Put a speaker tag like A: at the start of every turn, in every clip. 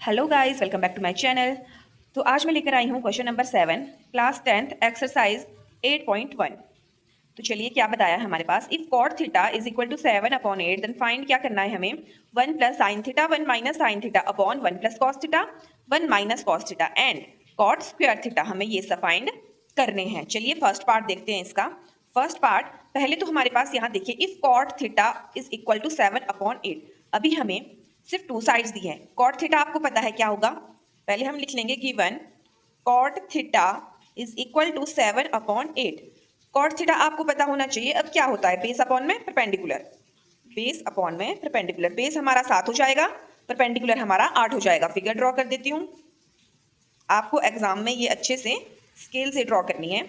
A: Hello guys, welcome back to my channel. तो आज मैं लेकर आई हूँ question number 7 class 10th exercise 8.1। तो चलिए क्या बताया है हमारे पास। If cot theta is equal to 7/8 then find क्या करना है हमें 1 plus sine theta 1 minus sine theta upon 1 plus cos theta 1 minus cos theta and cot square theta. हमें ये सब फाइंड करने हैं। चलिए फर्स्ट पार्ट देखते हैं इसका। फर्स्ट पार्ट पहले तो हमारे पास यहाँ देखिए, if cot theta is equal to 7/8। अभी हमें सिर्फ टू साइड्स दी है। कॉट थीटा आपको पता है क्या होगा। पहले हम लिख लेंगे given cot theta is equal to 7/8। Cot theta आपको पता होना चाहिए। अब क्या होता है, बेस अपॉन में परपेंडिकुलर। बेस अपॉन में परपेंडिकुलर, बेस हमारा 7 हो जाएगा, परपेंडिकुलर हमारा 8 हो जाएगा। फिगर ड्रॉ कर देती हूँ। आपको एग्जाम में ये अच्छे से स्केल से ड्रॉ करनी है।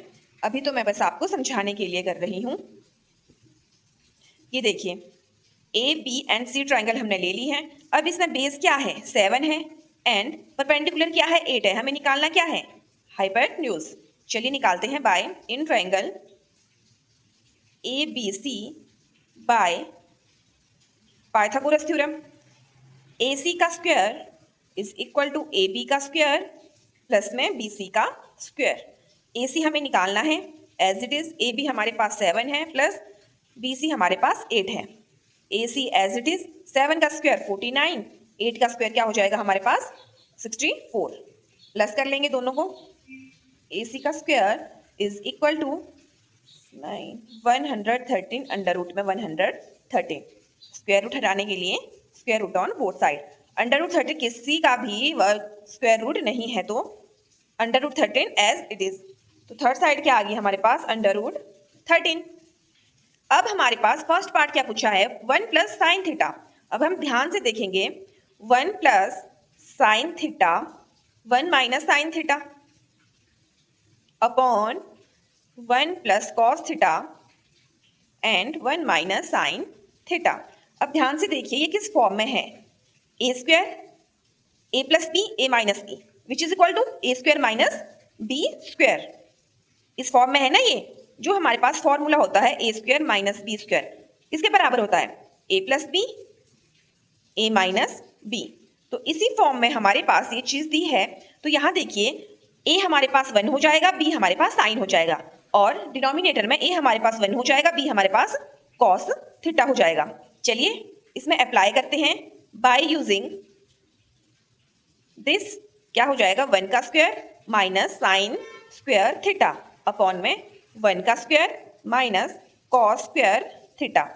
A: अभी तो मैं बस आपको समझाने के लिए कर रही हूँ। ये देखिए, A B and C triangle हमने ले ली है। अब इसमें बेस क्या है, 7 है एंड परपेंडिकुलर क्या है, 8 है। हमें निकालना क्या है, हाइपोटेन्यूज। चलिए निकालते हैं by in triangle A B C by Pythagoras theorem. A C का square is equal to A B का स्क्वायर प्लस में बी सी का स्क्वायर। ए सी हमें निकालना है as it is. A B हमारे पास 7 है प्लस बी सी हमारे पास 8 है। ए सी एज इट इज, 7 का स्क्वायर 49, 8 का स्क्वायर क्या हो जाएगा हमारे पास 64। प्लस कर लेंगे दोनों को। ए सी का square is equal to 113 under root में 113। स्क्वायर रूट हटाने के लिए square root on both side. Under root 13 किसी का भी स्क्वायर रूट नहीं है तो under root 13 as it is. तो थर्ड साइड क्या आ गई हमारे पास, अंडर रूट 13। अब हमारे पास फर्स्ट पार्ट क्या पूछा है, 1 प्लस साइन थीटा। अब हम ध्यान से देखेंगे, 1 plus sine theta 1 minus sine theta upon 1 plus cos theta and 1 minus sine theta. अब ध्यान से देखिए ये किस फॉर्म में है, A square A plus B A minus B which is equal to A square minus B square. इस form में है ना। ये जो हमारे पास फॉर्मूला होता है A square minus B square किसके बराबर होता है, ए plus B A minus B. तो इसी फॉर्म में हमारे पास ये चीज दी है। तो यहाँ देखिए, ए हमारे पास 1 हो जाएगा, बी हमारे पास साइन हो जाएगा और डिनोमिनेटर में ए हमारे पास 1 हो जाएगा, बी हमारे पास कॉस थीटा हो जाएगा। चलिए इसमें अप्लाई करते हैं बाय यूजिंग दिस। क्या हो जाएगा, 1 का square minus sine square theta upon में 1 का square minus cos square theta.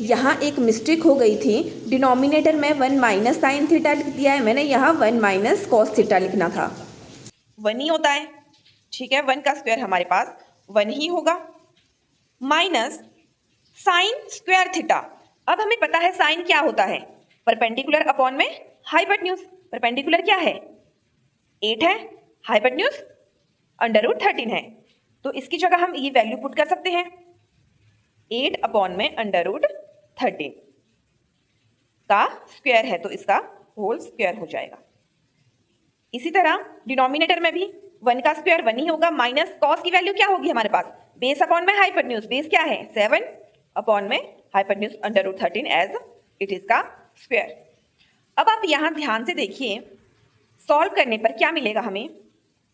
A: यहाँ एक मिस्टेक हो गई थी, डिनोमिनेटर में 1 माइनस साइन थीटा लिख दिया है मैंने, यहाँ 1 माइनस कॉस थीटा लिखना था। 1 ही होता है, ठीक है। 1 का स्क्वायर हमारे पास 1 ही होगा माइनस साइन स्क्वायर थीटा। अब हमें पता है साइन क्या होता है, परपेंडिकुलर अपॉन में हाइपोटेन्यूज। परपेंडिकुलर क्या है, 8 है, हाइपोटेन्यूज अंडर रूट 13 है। तो इसकी जगह हम ये वैल्यू पुट कर सकते हैं, 8 अपॉन में अंडर रूट 13 का स्क्वायर है तो इसका होल स्क्वायर हो जाएगा। इसी तरह डिनोमिनेटर में भी 1 का स्क्वायर 1 ही होगा माइनस कॉस की वैल्यू क्या होगी हमारे पास, बेस अपॉन में हाइपोटेन्यूज। बेस क्या है 7 अपॉन में hypotenuse under root 13 as it is का स्क्वायर। अब आप यहां ध्यान से देखिए, सॉल्व करने पर क्या मिलेगा हमें,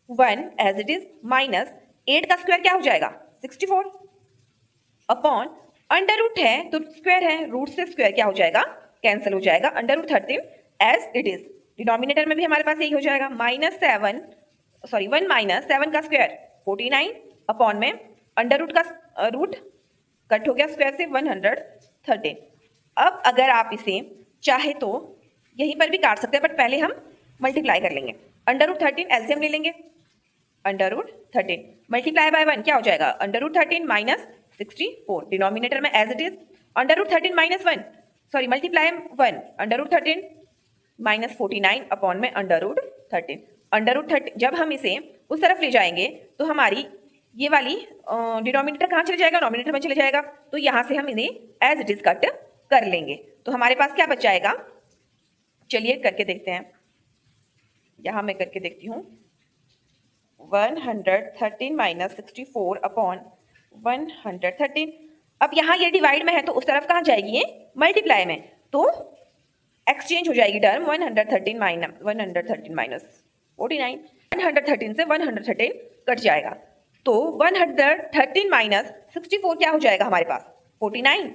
A: 1 एज इट इज माइनस 8 का स्क्वायर क्या हो जाएगा 64 अपॉन अंडर रूट है तो स्क्वायर है, रूट से स्क्वायर क्या हो जाएगा, कैंसिल हो जाएगा। Under root 13 as it is. Denominator में भी हमारे पास यही हो जाएगा, -1 माइनस 7 का स्क्वायर 49 अपॉन में अंडर रूट का रूट कट हो गया स्क्वायर से 113। अब अगर आप इसे चाहे तो यहीं पर भी काट सकते हैं, बट पहले हम मल्टीप्लाई कर लेंगे। अंडर रूट 13 एलसीएम ले लेंगे, अंडर रूट 13 मल्टीप्लाई बाय 1 क्या हो जाएगा, अंडर रूट 13 माइनस 64। डिनोमिनेटर में as it is under root 13 minus 1 sorry multiply 1 under root 13 minus 49 upon में अंडर रूट 13। अंडर रूट 13 जब हम इसे उस तरफ ले जाएंगे तो हमारी ये वाली डिनोमिनेटर कहाँ चले जाएगा, नॉमिनेटर में चले जाएगा। तो यहाँ से हम इन्हें एज इट इज कट कर लेंगे। तो हमारे पास क्या बच जाएगा, चलिए करके देखते हैं। यहाँ मैं करके देखती हूँ, 113 माइनस 64 अपॉन 113। अब यहाँ ये डिवाइड में है तो उस तरफ कहाँ जाएगी, ये मल्टीप्लाई में। तो एक्सचेंज हो जाएगी टर्म 113 माइनस 49, 113 से 113 कट जाएगा, तो 113 माइनस 64 क्या हो जाएगा हमारे पास 49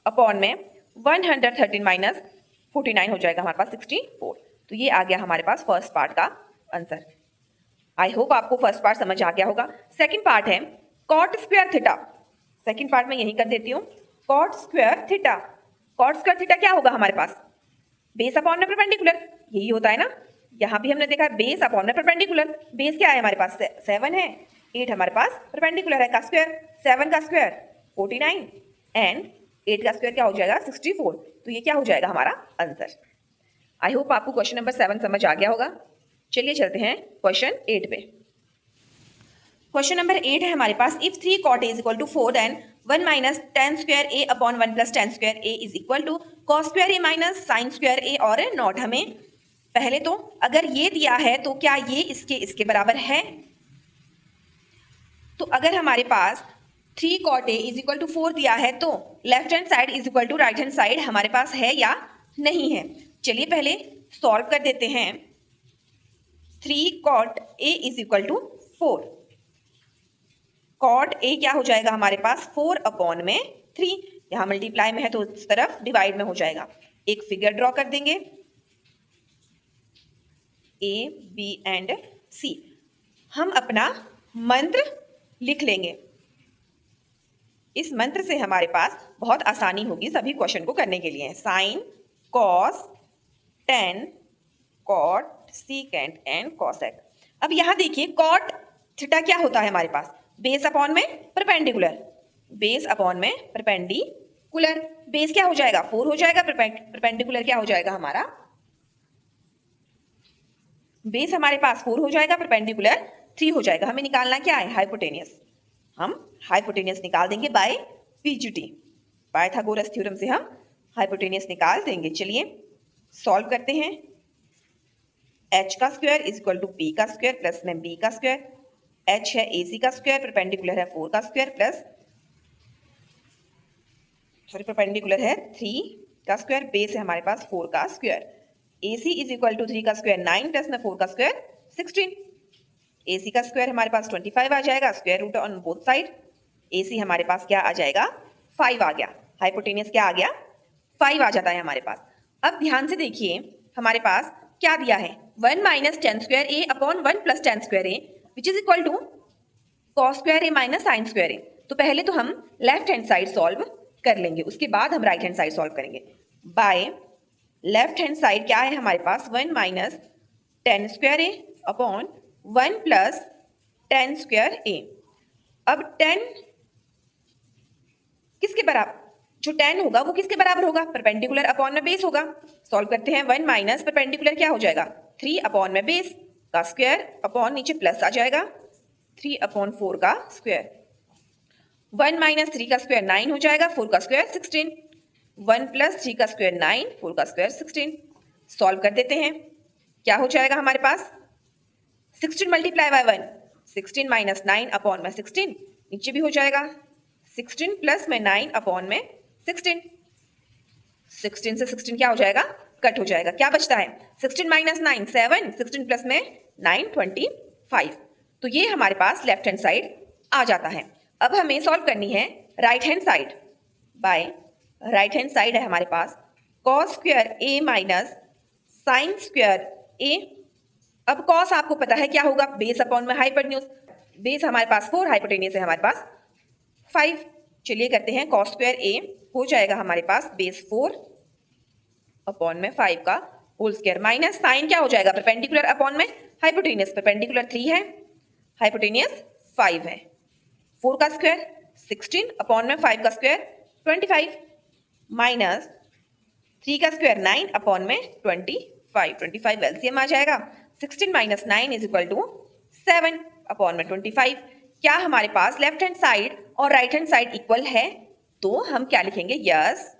A: अपॉन में 113 माइनस 49 हो जाएगा हमारे पास 64। तो ये आ गया हमारे पास फर्स्ट पार्ट का आंसर। आई होप आपको फर्स्ट पार्ट समझ आ गया होगा। सेकंड पार्ट है cot square theta. Second part में यही कर देती हूँ, cot square theta. Cot square theta क्या होगा हमारे पास, बेस अपॉन में परपेंडिकुलर, यही होता है ना। यहाँ भी हमने देखा बेस अपॉन में परपेंडिकुलर, बेस क्या है हमारे पास 7 है, 8 हमारे पास परपेंडिकुलर है का स्क्वायर, 7 का स्क्वायर 49 एंड 8 का स्क्वायर क्या हो जाएगा 64। तो ये क्या हो जाएगा हमारा आंसर। आई होप आपको क्वेश्चन नंबर 7 समझ आ गया होगा। चलिए चलते हैं क्वेश्चन 8 पे। क्वेश्चन नंबर 8 है हमारे पास, if 3 cot a is equal to 4 then 1 minus tan square a upon 1 plus tan square a is equal to cos square a minus sin square a और नॉट। हमें पहले तो अगर ये दिया है तो क्या ये इसके बराबर है, तो अगर हमारे पास 3 cot a is equal to 4 दिया है तो left hand side is equal to right hand side हमारे पास है या नहीं है। चलिए पहले सॉल्व कर देते हैं। 3 cot a is equal to 4, cot A क्या हो जाएगा हमारे पास 4 अपॉन में 3, यहां मल्टीप्लाई में है तो इस तरफ डिवाइड में हो जाएगा। एक फिगर ड्रॉ कर देंगे ए बी एंड सी। हम अपना मंत्र लिख लेंगे, इस मंत्र से हमारे पास बहुत आसानी होगी सभी क्वेश्चन को करने के लिए। Sine cos tan cot secant and cosec. अब यहां देखिए कॉट थीटा क्या होता है हमारे पास, बेस अपॉन में परपेंडिकुलर, बेस अपॉन में परपेंडिकुलर। बेस क्या हो जाएगा 4 हो जाएगा, परपेंडिकुलर क्या हो जाएगा हमारा, बेस हमारे पास 4 हो जाएगा, परपेंडिकुलर 3 हो जाएगा। हमें निकालना क्या है हाइपोटेनियस, हम हाइपोटेनियस निकाल देंगे बाय पीजीटी, पाइथागोरस थ्योरम से हम हाइपोटेनियस निकाल देंगे। चलिए सॉल्व करते हैं। h का square is equal to p का स्क्वायर प्लस में b का स्क्वायर, h है ac का स्क्वायर, परपेंडिकुलर है 4 का स्क्वायर प्लस परपेंडिकुलर है 3 का स्क्वायर, बेस है हमारे पास 4 का square. ac is equal to 3 का स्क्वायर 9 प्लस में 4 का स्क्वायर 16। ac का स्क्वायर हमारे पास 25 आ जाएगा, square root on both side. ac हमारे पास क्या आ जाएगा 5 आ गया, हाइपोटेनियस क्या आ गया 5 आ जाता है हमारे पास। अब ध्यान से देखिए हमारे पास क्या दिया है 1 minus tan square A upon 1 plus tan square A which is equal to cos square A minus sine square A. तो पहले तो हम लेफ्ट हैंड साइड सॉल्व कर लेंगे, उसके बाद हम राइट हैंड साइड सॉल्व करेंगे। बाय लेफ्ट हैंड साइड क्या है हमारे पास 1 minus tan square A upon 1 plus tan square A. अब 10 किसके बराबर, जो 10 होगा वो किसके बराबर होगा, परपेंडिकुलर अपॉन में बेस होगा। सॉल्व करते हैं 1 माइनस परपेंडिकुलर क्या हो जाएगा 3 अपॉन में बेस का स्क्वायर अपॉन नीचे प्लस आ जाएगा 3 अपॉन 4 का स्क्वायर। 1 माइनस 3 का स्क्वायर 9 हो जाएगा, 4 का स्क्वायर 16, 1 प्लस 3 का स्क्वायर 9, 4 का स्क्वायर 16। सॉल्व कर देते हैं, क्या हो जाएगा हमारे पास 16 मल्टीप्लाई बाय 1, 16 माइनस 9 अपॉन में 16 नीचे भी हो जाएगा, 16 प्लस में 9 अपॉन में 16, 16 से 16 क्या हो जाएगा कट हो जाएगा, क्या बचता है 16 माइनस 9 7, 16 प्लस में 9 25। तो ये हमारे पास लेफ्ट हैंड साइड आ जाता है। अब हमें सॉल्व करनी है right hand side. By right hand side है हमारे पास cos square A minus sine square A. अब कॉस आपको पता है क्या होगा बेस अपॉन में हाइपोटेन्यूज, बेस हमारे पास 4, हाइपोटेन्यूज है हमारे पास 5। चलिए करते हैं कॉस स्क्वायर ए हो जाएगा हमारे पास बेस 4 अपॉन में 5 का होल स्क्वायर, माइनस साइन क्या हो जाएगा परपेंडिकुलर अपॉन में हाइपोटेनियस, परपेंडिकुलर 3 है, हाइपोटेनियस 5 है, 4 का स्क्वायर 16 अपॉन में 5 का स्क्वायर 25 माइनस 3 का स्क्वायर 9 अपॉन में 25 एलसीएम आ जाएगा। 16 minus 9 is equal to 7 upon में 25। क्या हमारे पास लेफ्ट हैंड साइड और राइट हैंड साइड इक्वल है, तो हम क्या लिखेंगे yes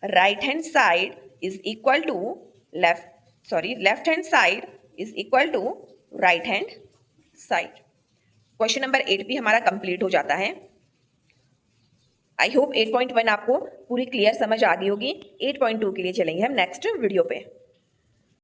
A: right hand side is equal to left hand side is equal to right hand side. Question number 8 भी हमारा कंप्लीट हो जाता है। आई होप 8.1 आपको पूरी क्लियर समझ आ गई होगी। 8.2 के लिए चलेंगे हम नेक्स्ट वीडियो पे।